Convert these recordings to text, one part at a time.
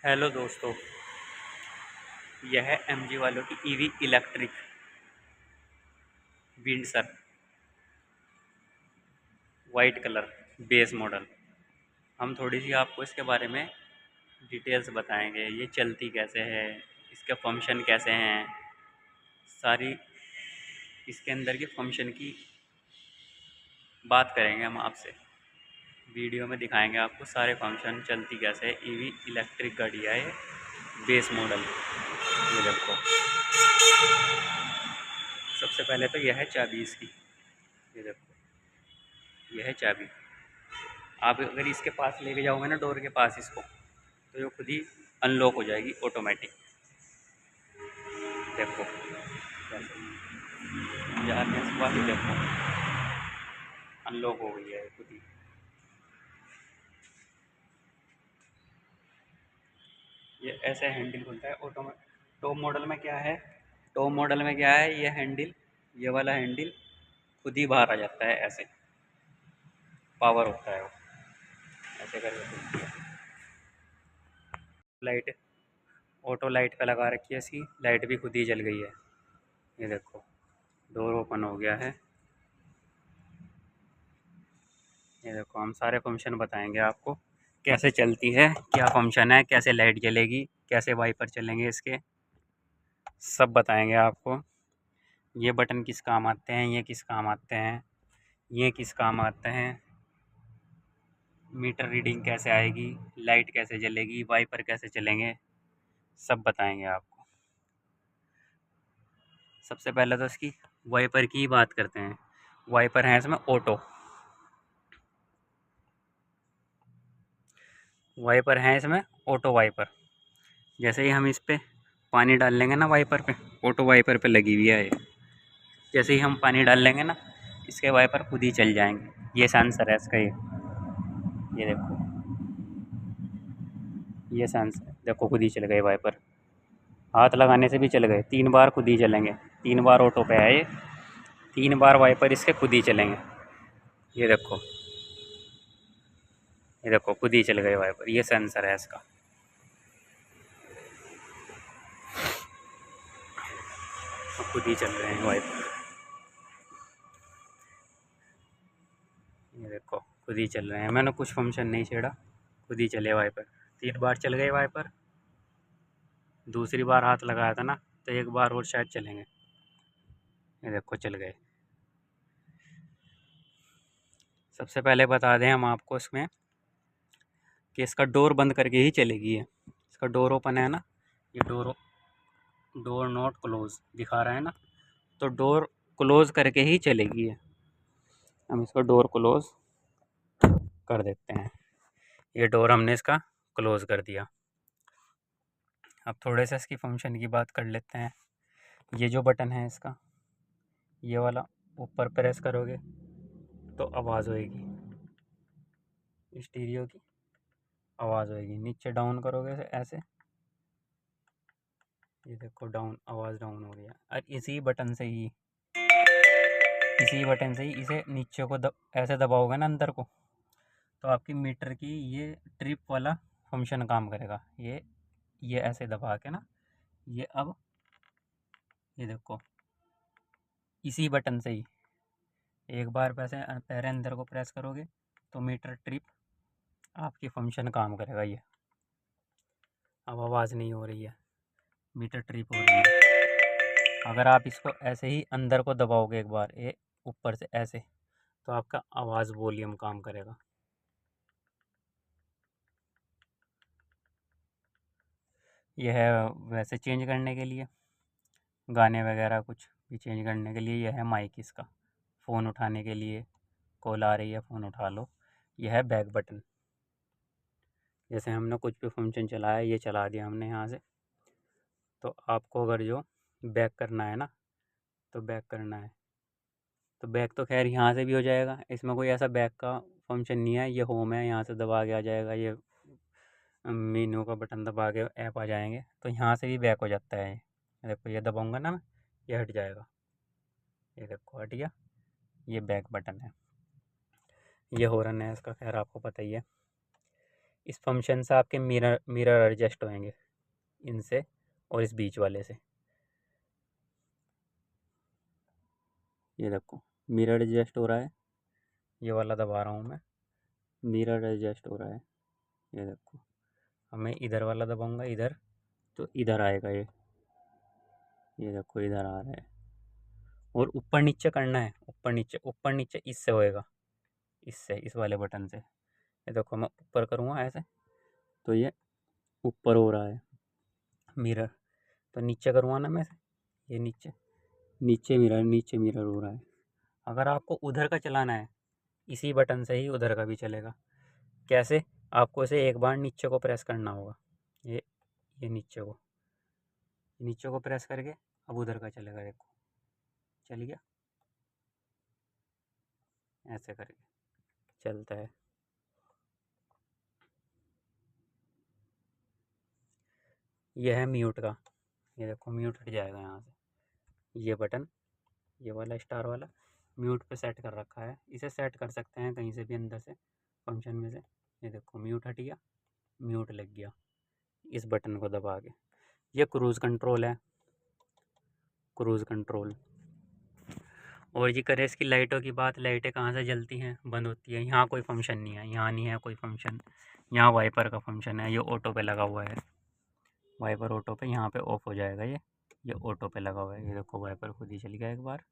Hello दोस्तों, यह है एमजी वालों की EV electric Windsor white colour base model. हम थोड़ी सी आपको इसके बारे में डिटेल्स बताएंगे। ये चलती कैसे है, इसके फंक्शन कैसे हैं, सारी इसके अंदर के फंक्शन की बात करेंगे हम आपसे। वीडियो में दिखाएंगे आपको सारे फंक्शन, चलती कैसे है। ईवी इलेक्ट्रिक गाड़ी है ये, बेस मॉडल। ये देखो, सबसे पहले तो यह है चाबी इसकी। ये देखो, यह है चाबी। आप अगर इसके पास लेके जाओगे ना, डोर के पास इसको, तो ये खुद ही अनलॉक हो जाएगी ऑटोमेटिक। देखो यार, इसके बाद ही देखो अनलॉक हो गई है खुद ही। ये ऐसे हैंडल खुलता है ऑटोमेटिक। टॉप मॉडल में क्या है, टॉप मॉडल में क्या है, ये हैंडल, ये वाला हैंडल खुद ही बाहर आ जाता है। ऐसे पावर होता है वो, ऐसे करके खुलती है। लाइट, ऑटो लाइट पे लगा रखी है, इसकी लाइट भी खुद ही जल गई है। ये देखो, डोर ओपन हो गया है। ये देखो, हम सारे फंक्शन बताएंगे आपको, कैसे चलती है, क्या फंक्शन है, कैसे लाइट जलेगी, कैसे वाइपर चलेंगे इसके, सब बताएंगे आपको। ये बटन किस काम आते हैं, ये किस काम आते हैं, ये किस काम आते हैं, मीटर रीडिंग कैसे आएगी, लाइट कैसे जलेगी, वाइपर कैसे चलेंगे, सब बताएंगे आपको। सबसे पहले तो इसकी वाइपर की बात करते हैं। वाइपर है इसमें ऑटो, वाइपर है इसमें ऑटो वाइपर। जैसे ही हम इस पे पानी डाल लेंगे ना वाइपर पे, ऑटो वाइपर पे लगी हुई है ये। जैसे ही हम पानी डाल लेंगे ना, इसके वाइपर खुद ही चल जाएंगे। ये सेंसर है इसका। ये देखो, ये सेंसर देखो, खुद ही चल गए वाइपर। हाथ लगाने से भी चल गए, 3 बार खुद ही चलेंगे। 3 बार ऑटो पे है ये, 3 बार वाइपर इसके खुद ही चलेंगे। ये देखो, ये देखो, खुद ही चल गए वाइपर। ये सेंसर है इसका, खुद ही चल रहे हैं वाइपर। ये देखो, खुद ही चल रहे हैं, मैंने कुछ फंक्शन नहीं छेड़ा, खुद ही चले वाइपर। 3 बार चल गए वाइपर। दूसरी बार हाथ लगाया था ना, तो 1 बार और शायद चलेंगे। ये देखो, चल गए। सबसे पहले बता दें हम आपको इसमें कि इसका डोर बंद करके ही चलेगी ये। इसका डोर ओपन है ना, ये डोर नॉट क्लोज दिखा रहा है ना, तो डोर क्लोज करके ही चलेगी ये। हम इसका डोर क्लोज कर देते हैं। ये डोर हमने इसका क्लोज कर दिया। अब थोड़े से इसकी फंक्शन की बात कर लेते हैं। ये जो बटन है इसका, ये वाला, ऊपर प्रेस करोगे तो आवाज़ होएगी, स्टीरियो की आवाज़ होएगी। नीचे डाउन करोगे ऐसे, ये देखो डाउन, आवाज़ डाउन हो रही है। और इसी बटन से ही इसे नीचे को ऐसे दबाओगे ना अंदर को, तो आपकी मीटर की ये ट्रिप वाला फंक्शन काम करेगा। ये ऐसे दबा के ना, ये अब, ये देखो, इसी बटन से ही एक बार पैर अंदर को प्रेस करोगे तो मीटर ट्रिप आपकी फंक्शन काम करेगा। ये अब आवाज़ नहीं हो रही है, मीटर ट्रिप हो रही है। अगर आप इसको ऐसे ही अंदर को दबाओगे एक बार, ये ऊपर से ऐसे, तो आपका आवाज़ वॉल्यूम काम करेगा। यह है वैसे चेंज करने के लिए, गाने वगैरह कुछ भी चेंज करने के लिए। यह है माइक इसका, फ़ोन उठाने के लिए, कॉल आ रही है फ़ोन उठा लो। यह है बैक बटन, जैसे हमने कुछ भी फंक्शन चलाया, ये चला दिया हमने यहाँ से, तो आपको अगर जो बैक करना है ना, तो बैक करना है तो बैक तो खैर यहाँ से भी हो जाएगा। इसमें कोई ऐसा बैक का फंक्शन नहीं है। ये होम है, यहाँ से दबा के आ जाएगा। ये मेनू का बटन दबा के ऐप आ जाएंगे, तो यहाँ से भी बैक हो जाता है। ये देखो, ये दबाऊंगा ना मैं, ये हट जाएगा। ये देखो, हट गया। ये बैक बटन है। ये हॉर्न है इसका, खैर आपको पता ही है। इस फंक्शन से आपके मिरर एडजस्ट होंगे इनसे और इस बीच वाले से। ये देखो मिरर एडजस्ट हो रहा है, ये वाला दबा रहा हूँ मैं, मिरर एडजस्ट हो रहा है। ये देखो अब मैं इधर वाला दबाऊंगा इधर, तो इधर आएगा ये देखो इधर आ रहा है। और ऊपर नीचे करना है, ऊपर नीचे इससे होएगा, इससे इस वाले बटन से। ये देखो मैं ऊपर करूँगा ऐसे तो ये ऊपर हो रहा है मिरर, तो नीचे करूँगा ना मैं ये नीचे नीचे मिरर हो रहा है। अगर आपको उधर का चलाना है इसी बटन से ही उधर का भी चलेगा। कैसे? आपको इसे एक बार नीचे को प्रेस करना होगा, ये नीचे को प्रेस करके अब उधर का चलेगा। देखो चल गया, ऐसे करके चलता है। यह है म्यूट का, ये देखो म्यूट हट जाएगा यहाँ से। ये बटन, ये वाला स्टार वाला म्यूट पे सेट कर रखा है। इसे सेट कर सकते हैं कहीं से भी अंदर से, फंक्शन में से। ये देखो म्यूट हट गया, म्यूट लग गया इस बटन को दबा के। ये क्रूज़ कंट्रोल है, क्रूज़ कंट्रोल। और ये करें इसकी लाइटों की बात, लाइटें कहाँ से जलती हैं बंद होती है, यहाँ कोई फंक्शन नहीं है, यहाँ नहीं है कोई फंक्शन। यहाँ वाइपर का फंक्शन है, ये ऑटो पे लगा हुआ है। वाइपर ऑटो पे यहाँ पे ऑफ हो जाएगा ये ऑटो पे लगा हुआ है। ये देखो वाइपर खुद ही चल गया एक बार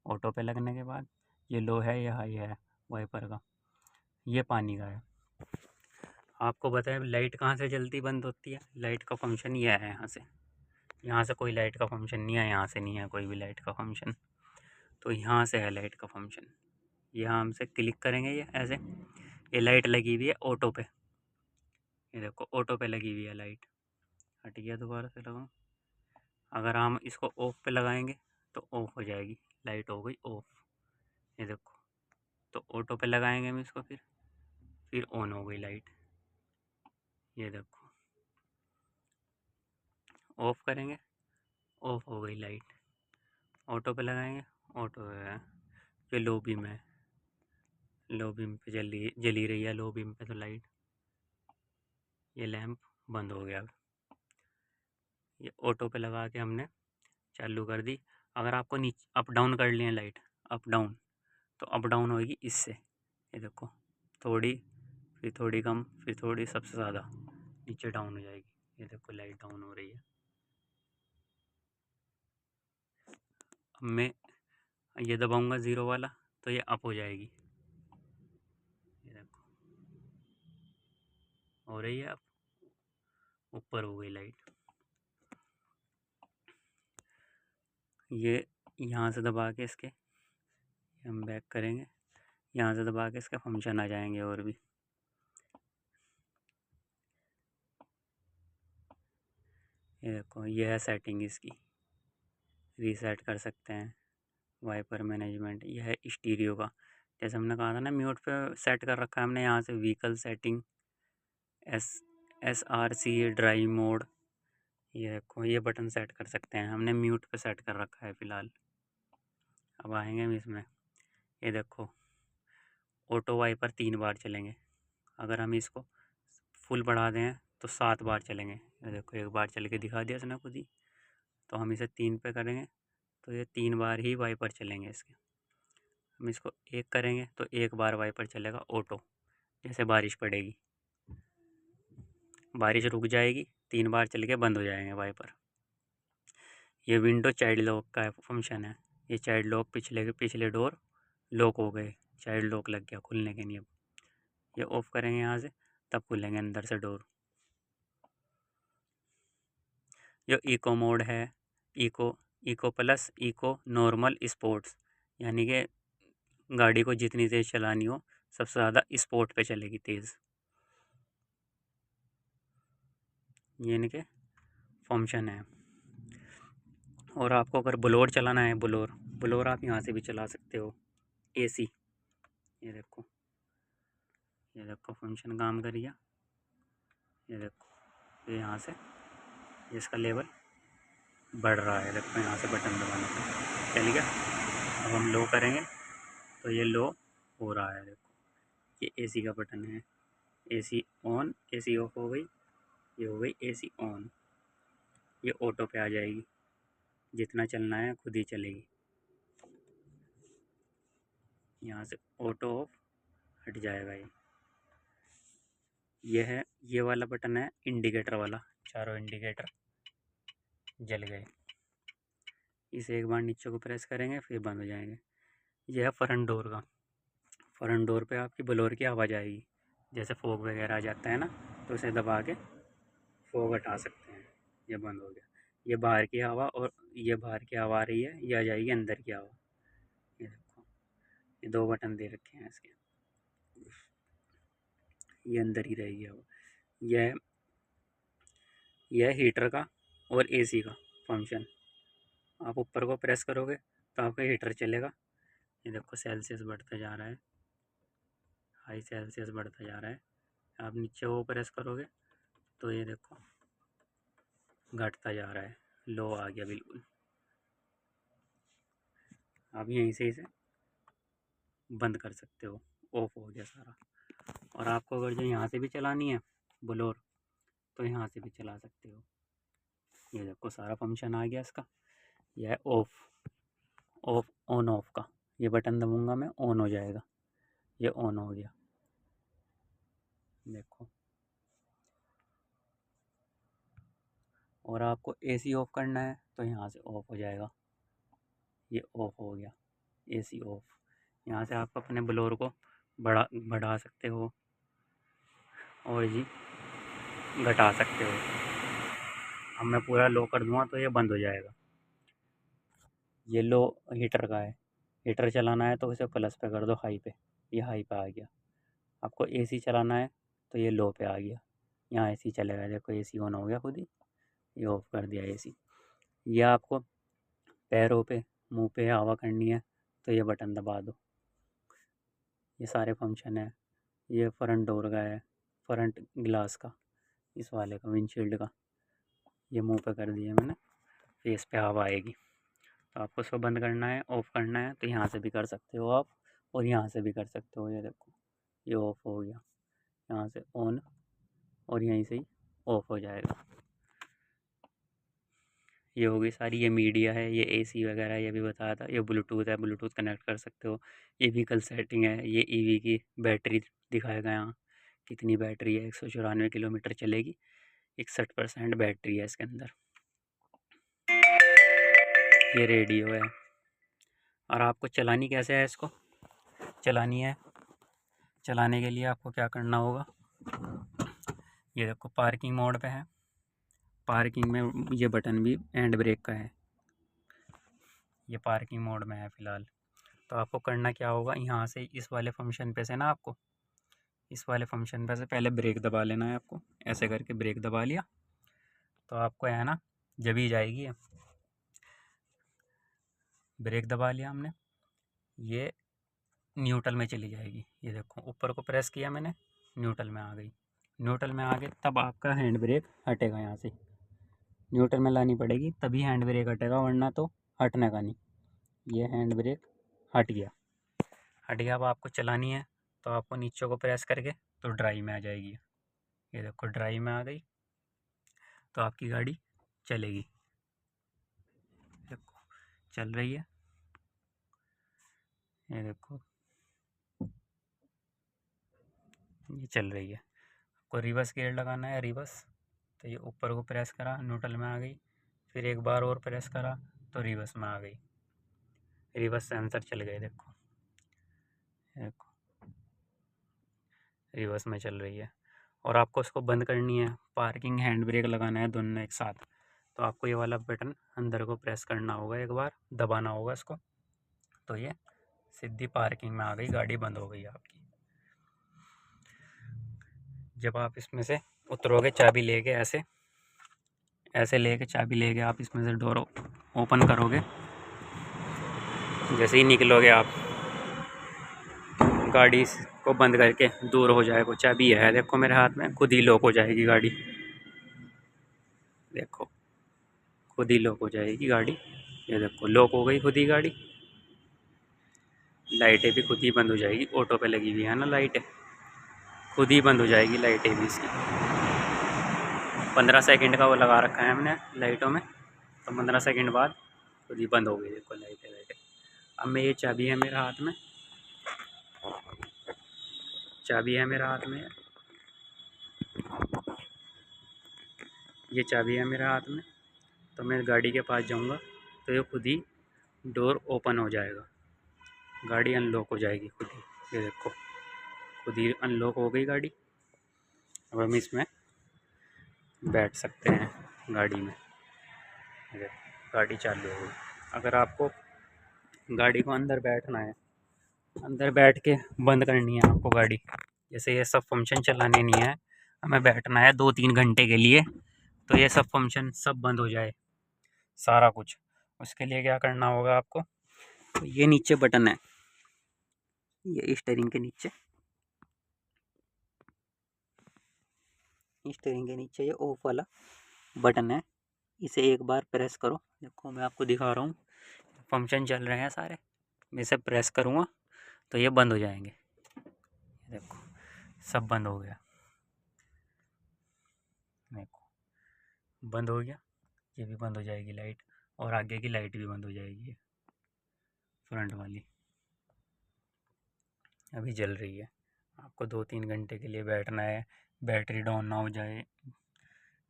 ऑटो पे लगने के बाद। ये लो है, ये हाई है वाइपर का। ये पानी का है। आपको बताएं लाइट कहाँ से जल्दी बंद होती है, लाइट का फंक्शन ये है यहाँ से कोई लाइट का फंक्शन नहीं है, यहाँ से नहीं है कोई भी लाइट का फंक्शन, तो यहाँ से है लाइट का फंक्शन। यहाँ हमसे क्लिक करेंगे ये ऐसे, ये लाइट लगी हुई है ऑटो पे। ये देखो ऑटो पे लगी हुई है लाइट। हट गया, दोबारा से लगाऊँ। अगर हम इसको ऑफ पे लगाएंगे तो ऑफ हो जाएगी, लाइट हो गई ऑफ। ये देखो, तो ऑटो पे लगाएंगे हम इसको, फिर ऑन हो गई लाइट। ये देखो ऑफ करेंगे, ऑफ हो गई लाइट। ऑटो पे लगाएंगे, ऑटो है। ये लो बीम है, लो बीम पे जली रही है, लो बीम पे तो लाइट। ये लैंप बंद हो गया। ये ऑटो पे लगा के हमने चालू कर दी। अगर आपको नीचे अप डाउन कर लिए लाइट, अप डाउन, तो अप डाउन होगी इससे। ये देखो थोड़ी, फिर थोड़ी कम, फिर थोड़ी सबसे ज़्यादा नीचे डाउन हो जाएगी। ये देखो लाइट डाउन हो रही है। अब मैं ये दबाऊंगा ज़ीरो वाला तो ये अप हो जाएगी। ये देखो हो रही है, अब ऊपर हो गई लाइट। ये यहाँ से दबा के इसके हम बैक करेंगे, यहाँ से दबा के इसके फंक्शन आ जाएंगे और भी। ये देखो ये है सेटिंग इसकी, रीसेट कर सकते हैं। वाइपर मैनेजमेंट, यह है स्टीरियो का। जैसे हमने कहा था ना म्यूट पे सेट कर रखा है हमने, यहाँ से vehicle setting, SRC drive mode. ये देखो ये बटन सेट कर सकते हैं, हमने म्यूट पे सेट कर रखा है फ़िलहाल। अब आएंगे हम इसमें। ये देखो ऑटो वाइपर 3 बार चलेंगे। अगर हम इसको फुल बढ़ा दें तो 7 बार चलेंगे। ये देखो एक बार चल के दिखा दिया इसने खुद ही। तो हम इसे 3 पे करेंगे तो ये 3 बार ही वाइपर चलेंगे इसके। हम इसको 1 करेंगे तो 1 बार वाइपर चलेगा ऑटो। जैसे बारिश पड़ेगी, बारिश रुक जाएगी, 3 बार चल के बंद हो जाएंगे वाइपर। ये विंडो चाइल्ड लॉक का फंक्शन है। ये चाइल्ड लॉक, पिछले डोर लॉक हो गए, चाइल्ड लॉक लग गया, खुलने के नहीं। अब ये ऑफ़ करेंगे यहाँ से, तब खुलेंगे अंदर से डोर। जो इको मोड है, eco plus, eco normal, sports, यानी कि गाड़ी को जितनी तेज़ चलानी हो सबसे ज़्यादा स्पोर्ट पे चलेगी तेज़। ये इनके फंक्शन है। और आपको अगर ब्लोर चलाना है, ब्लोर आप यहाँ से भी चला सकते हो, AC। ये देखो, ये देखो फंक्शन काम कर गया। ये देखो ये यहाँ से इसका लेवल बढ़ रहा है। देखो यहाँ से बटन दबाने पर चल गया। अब हम लो करेंगे तो ये लो हो रहा है। देखो ये AC का बटन है, एसी ऑन, एसी ऑफ हो गई, ये हो गई एसी ऑन। ये ऑटो पे आ जाएगी, जितना चलना है खुद ही चलेगी। यहाँ से ऑटो ऑफ हट जाएगा। ये है, ये वाला बटन है इंडिकेटर वाला, चारों इंडिकेटर जल गए। इसे एक बार नीचे को प्रेस करेंगे फिर बंद हो जाएंगे। यह है फ्रंट डोर का। फ्रंट डोर पे आपकी ब्लोअर की आवाज़ आएगी, जैसे फॉग वगैरह आ जाता है ना, तो इसे दबा के फॉग हटा सकते हैं। ये बंद हो गया। ये बाहर की हवा, और ये बाहर की हवा आ रही है, ये आ जाएगी अंदर की हवा। ये देखो, ये दो बटन दे रखे हैं इसके, ये अंदर ही रहेगी हवा। यह हीटर का और एसी का फंक्शन। आप ऊपर को प्रेस करोगे तो आपका हीटर चलेगा। ये देखो सेल्सियस बढ़ता जा रहा है, हाई सेल्सियस बढ़ता जा रहा है। आप नीचे वो प्रेस करोगे तो ये देखो घटता जा रहा है, लो आ गया बिल्कुल। आप यहीं से इसे बंद कर सकते हो, ऑफ हो गया सारा। और आपको अगर जो यहाँ से भी चलानी है ब्लोअर, तो यहाँ से भी चला सकते हो। ये देखो सारा फंक्शन आ गया इसका। यह है ऑफ, ऑफ ऑन ऑफ का। ये बटन दबाऊंगा मैं, ऑन हो जाएगा। ये ऑन हो गया, देखो। और आपको एसी ऑफ करना है तो यहाँ से ऑफ हो जाएगा। ये ऑफ हो गया, एसी ऑफ। यहाँ से आप अपने ब्लोअर को बढ़ा सकते हो और जी घटा सकते हो। अब मैं पूरा लो कर दूँगा तो ये बंद हो जाएगा। ये लो हीटर का है, हीटर चलाना है तो इसे प्लस पे कर दो, हाई पे, ये हाई पे आ गया। आपको एसी चलाना है तो ये लो पे आ गया, यहाँ एसी चलेगा। देखो एसी ऑन हो गया खुद ही, ये ऑफ कर दिया एसी। ये आपको पैरों पे, मुंह पे हवा करनी है तो ये बटन दबा दो। ये सारे फंक्शन है। ये फ्रंट डोर का है, फ्रंट ग्लास का, इस वाले का, विंडशील्ड का। ये मुंह पे कर दिया मैंने, फेस पे हवा आएगी। तो आपको इसको बंद करना है, ऑफ़ करना है तो यहाँ से भी कर सकते हो आप, और यहाँ से भी कर सकते हो। ये देखो ये ऑफ़ हो गया, यहाँ से ऑन, और यहीं से ही ऑफ़ हो जाएगा। ये हो गई सारी। ये मीडिया है, ये एसी वगैरह ये भी बताया था। ये ब्लूटूथ है, ब्लूटूथ कनेक्ट कर सकते हो। ये व्हीकल सेटिंग है, ये ईवी की बैटरी दिखाएगा यहाँ कितनी बैटरी है। 194 किलोमीटर चलेगी, 61% बैटरी है इसके अंदर। ये रेडियो है। और आपको चलानी कैसे है इसको, चलानी है, चलाने के लिए आपको क्या करना होगा। ये देखो पार्किंग मोड पे है, पार्किंग में ये बटन भी हैंड ब्रेक का है। ये पार्किंग मोड में है फ़िलहाल। तो आपको करना क्या होगा, यहाँ से इस वाले फंक्शन पे से ना, आपको इस वाले फंक्शन पे से पहले ब्रेक दबा लेना है। आपको ऐसे करके ब्रेक दबा लिया तो आपको है ना, जब ही जाएगी। ब्रेक दबा लिया हमने, ये न्यूट्रल में चली जाएगी। ये देखो ऊपर को प्रेस किया मैंने, न्यूट्रल में आ गई। न्यूट्रल में आ गए तब आपका हैंड ब्रेक हटेगा। यहाँ से न्यूट्रल में लानी पड़ेगी तभी हैंड ब्रेक हटेगा, वरना तो हटने का नहीं। ये हैंड ब्रेक हट गया, हट गया। अब आपको चलानी है तो आपको नीचे को प्रेस करके तो ड्राइव में आ जाएगी। ये देखो ड्राइव में आ गई तो आपकी गाड़ी चलेगी। देखो चल रही है, ये देखो ये चल रही है। आपको रिवर्स गियर लगाना है, रिवर्स, तो ये ऊपर को प्रेस करा, न्यूट्रल में आ गई। फिर एक बार और प्रेस करा तो रिवर्स में आ गई। रिवर्स सेंसर चल गए, देखो देखो रिवर्स में चल रही है। और आपको उसको बंद करनी है, पार्किंग हैंड ब्रेक लगाना है दोनों एक साथ। तो आपको ये वाला बटन अंदर को प्रेस करना होगा, एक बार दबाना होगा इसको, तो ये सीधी पार्किंग में आ गई, गाड़ी बंद हो गई आपकी। जब आप इसमें से उतरोगे चाबी लेके, ऐसे ऐसे लेके चाबी लेके आप इसमें से डोर ओपन करोगे, जैसे ही निकलोगे आप, गाड़ी को बंद करके दूर हो जाएगा। चाबी है देखो मेरे हाथ में, खुद ही लॉक हो जाएगी गाड़ी। देखो खुद ही लॉक हो जाएगी गाड़ी। ये देखो लॉक हो गई खुद ही गाड़ी। लाइटें भी खुद ही बंद हो जाएगी, ऑटो पे लगी हुई है ना लाइटें। खुद ही बंद हो जाएगी लाइटें भी इसकी। 15 सेकंड का वो लगा रखा है हमने लाइटों में, तो 15 सेकंड बाद खुद ही बंद हो गई। देखो लाइटें लाइटें। अब मैं ये चाबी है मेरे हाथ में, चाबी है मेरे हाथ में, ये चाबी है मेरे हाथ में। तो मैं गाड़ी के पास जाऊंगा तो ये खुद ही डोर ओपन हो जाएगा, गाड़ी अनलॉक हो जाएगी खुद ही। ये देखो खुद ही अनलॉक हो गई गाड़ी। अब हम इसमें बैठ सकते हैं गाड़ी में। ये गाड़ी चालू हो गई। अगर आपको गाड़ी को अंदर बैठना है, अंदर बैठ के बंद करनी है आपको गाड़ी, जैसे ये सब फंक्शन चलाने नहीं है, हमें बैठना है 2-3 घंटे के लिए, तो ये सब फंक्शन सब बंद हो जाए सारा कुछ। उसके लिए क्या करना होगा आपको, तो ये नीचे बटन है, ये स्टीयरिंग के नीचे, स्टीयरिंग के नीचे ये ऑफ वाला बटन है, इसे एक बार प्रेस करो। देखो मैं आपको दिखा रहा हूँ, फंक्शन चल रहे हैं सारे, मैं इसे प्रेस करूँगा तो ये बंद हो जाएंगे। देखो सब बंद हो गया, देखो बंद हो गया। ये भी बंद हो जाएगी लाइट, और आगे की लाइट भी बंद हो जाएगी, फ्रंट वाली अभी जल रही है। आपको 2-3 घंटे के लिए बैठना है, बैटरी डाउन ना हो जाए,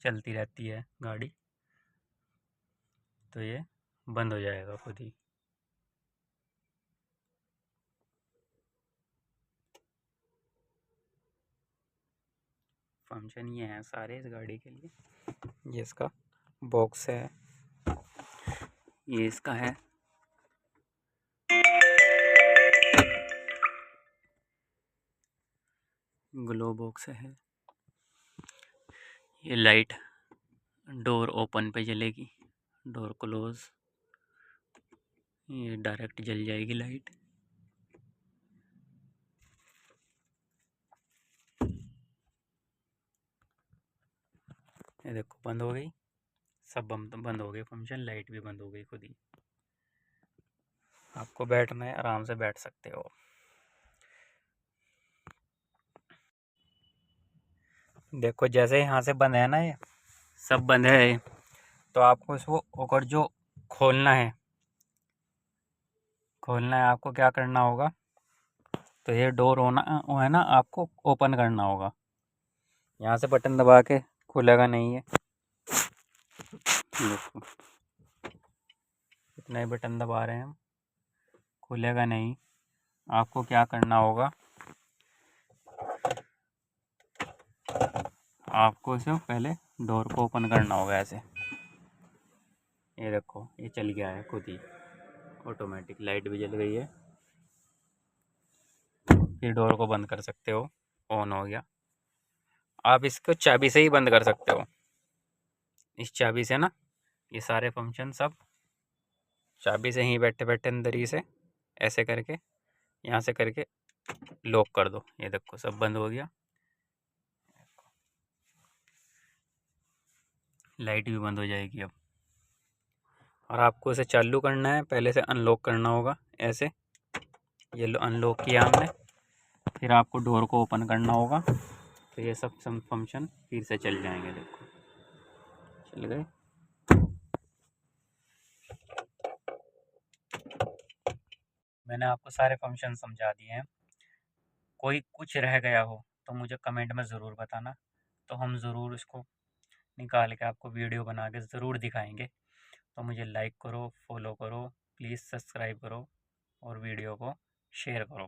चलती रहती है गाड़ी, तो ये बंद हो जाएगा खुद ही। फंक्शन ये हैं सारे इस गाड़ी के लिए। ये इसका बॉक्स है, ये इसका है, ग्लो बॉक्स है, ये लाइट डोर ओपन पे जलेगी, डोर क्लोज, ये डायरेक्ट जल जाएगी लाइट। ये देखो बंद हो गई, सब बंद हो गए फंक्शन, लाइट भी बंद हो गई खुद ही। आपको बैठना है, आराम से बैठ सकते हो। देखो जैसे यहाँ से बंद है ना, ये सब बंद है, तो आपको इसको ऊपर जो खोलना है, आपको क्या करना होगा, तो ये डोर होना वो है ना, आपको ओपन करना होगा। यहाँ से बटन दबा के खुलेगा नहीं है, देखो इतना ही बटन दबा रहे हैं हम, खुलेगा नहीं। आपको क्या करना होगा, आपको इसे पहले डोर को ओपन करना होगा ऐसे। ये देखो ये चल गया है खुद ही, ऑटोमेटिक लाइट भी जल गई है। फिर डोर को बंद कर सकते हो, ऑन हो गया। आप इसको चाबी से ही बंद कर सकते हो, इस चाबी से ना, ये सारे फंक्शन सब चाबी से ही बैठे बैठे अंदर ही से ऐसे करके, यहाँ से करके लॉक कर दो। ये देखो सब बंद हो गया, लाइट भी बंद हो जाएगी अब। और आपको इसे चालू करना है, पहले से अनलॉक करना होगा ऐसे, ये अनलॉक किया हमने, फिर आपको डोर को ओपन करना होगा, तो ये सब फंक्शन फिर से चल जाएंगे। देखो चल गए। मैंने आपको सारे फंक्शन समझा दिए हैं, कोई कुछ रह गया हो तो मुझे कमेंट में ज़रूर बताना, तो हम ज़रूर इसको निकाल के आपको वीडियो बना के ज़रूर दिखाएंगे। तो मुझे लाइक करो, फॉलो करो, प्लीज़ सब्सक्राइब करो और वीडियो को शेयर करो।